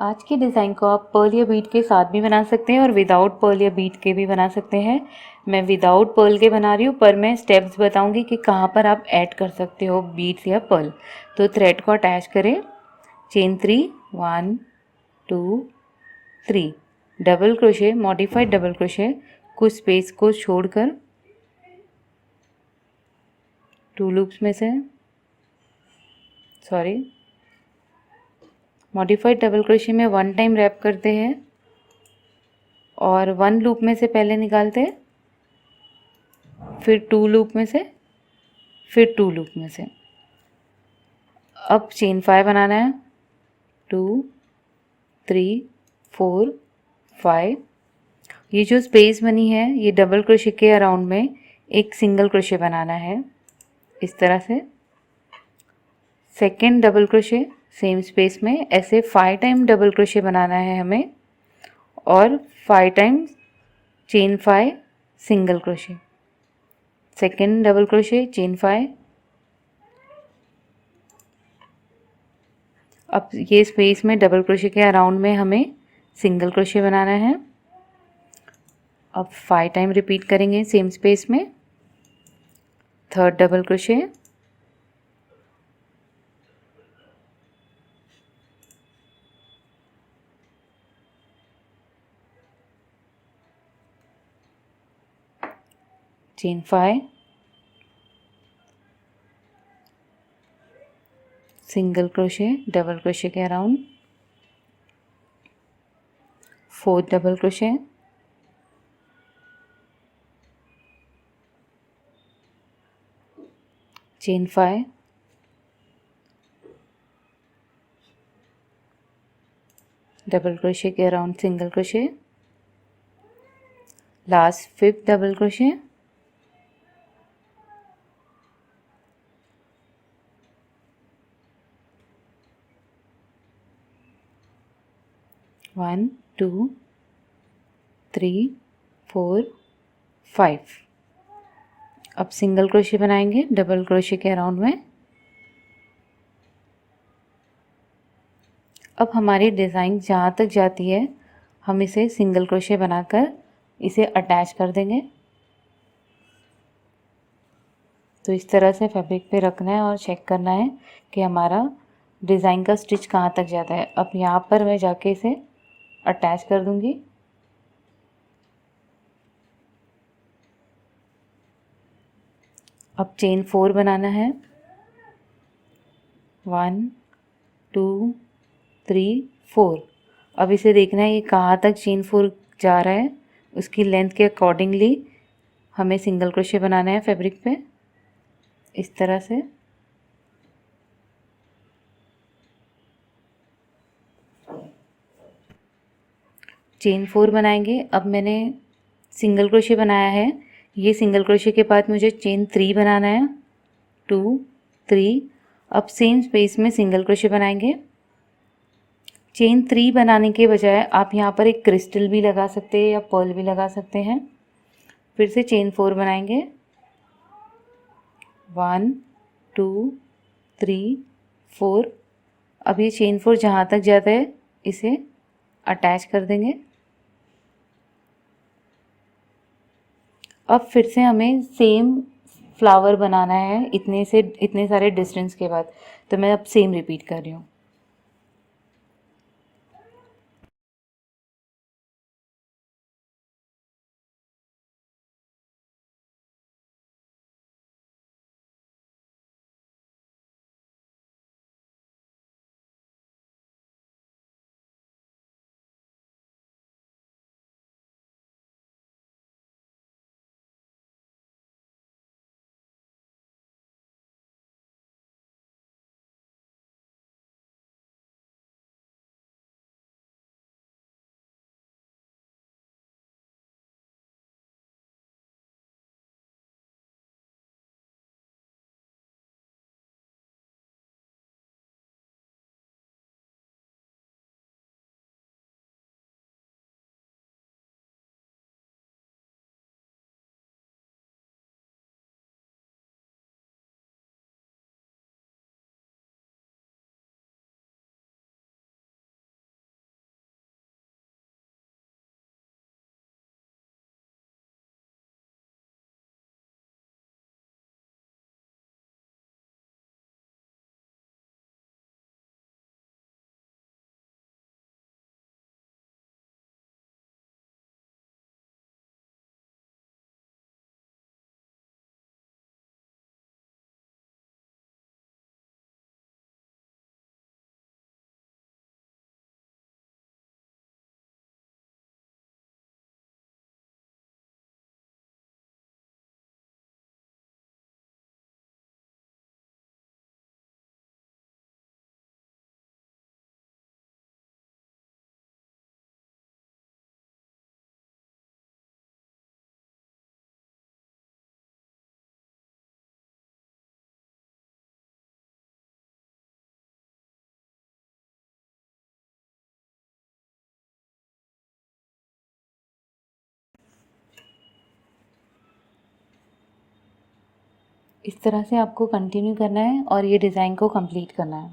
आज के डिज़ाइन को आप पर्ल या बीड के साथ भी बना सकते हैं और विदाउट पर्ल या बीड के भी बना सकते हैं। मैं विदाउट पर्ल के बना रही हूँ, पर मैं स्टेप्स बताऊँगी कि कहाँ पर आप ऐड कर सकते हो बीड्स या पर्ल। तो थ्रेड को अटैच करें, chain 3 1 2 3, double crochet, modified double crochet, कुछ स्पेस को छोड़कर 2 लूप्स में से मॉडिफाइड डबल क्रोशे में 1 टाइम रैप करते हैं और 1 लूप में से पहले निकालते हैं, फिर 2 लूप में से, फिर 2 लूप में से। अब चेन 5 बनाना है, 2 3 4 5। ये जो स्पेस बनी है ये डबल क्रोशे के अराउंड में एक सिंगल क्रोशे बनाना है इस तरह से। Second double crochet same space में ऐसे 5 टाइम डबल क्रोशे बनाना है हमें और 5 time chain 5 single crochet. Second double crochet, chain 5। अब ये स्पेस में डबल क्रोशे के अराउंड में हमें सिंगल क्रोशे बनाना है। अब 5 टाइम रिपीट करेंगे सेम स्पेस में। Third double crochet, chain 5, single crochet double crochet के around, fourth double crochet, chain 5, double crochet के around single crochet, last fifth double crochet, one 2 3 4 5। अब सिंगल क्रोशे बनाएंगे double crochet के around में। अब हमारी डिज़ाइन जहाँ तक जाती है हम इसे सिंगल क्रोशे बनाकर इसे अटैच कर देंगे। तो इस तरह से फैब्रिक पे रखना है और चेक करना है कि हमारा डिज़ाइन का स्टिच कहाँ तक जाता है। अब यहाँ पर मैं जाके इसे अटैच कर दूँगी। अब चेन 4 बनाना है, 1 2 3 4। अब इसे देखना है ये कहाँ तक चेन 4 जा रहा है, उसकी लेंथ के अकॉर्डिंगली हमें सिंगल क्रोशे बनाना है फैब्रिक पे इस तरह से। चेन 4 बनाएंगे। अब मैंने सिंगल क्रोशे बनाया है, ये सिंगल क्रोशे के बाद मुझे चेन 3 बनाना है, 2 3। अब सेम स्पेस में सिंगल क्रोशे बनाएंगे। चेन 3 बनाने के बजाय आप यहाँ पर एक क्रिस्टल भी लगा सकते हैं या पर्ल भी लगा सकते हैं। फिर से चेन 4 बनाएंगे, 1 2 3 4। अब ये चेन 4 जहाँ तक जाता है इसे अटैच कर देंगे। अब फिर से हमें सेम फ्लावर बनाना है इतने सारे डिस्टेंस के बाद। तो मैं अब सेम रिपीट कर रही हूँ। इस तरह से आपको कंटिन्यू करना है और ये डिज़ाइन को कंप्लीट करना है।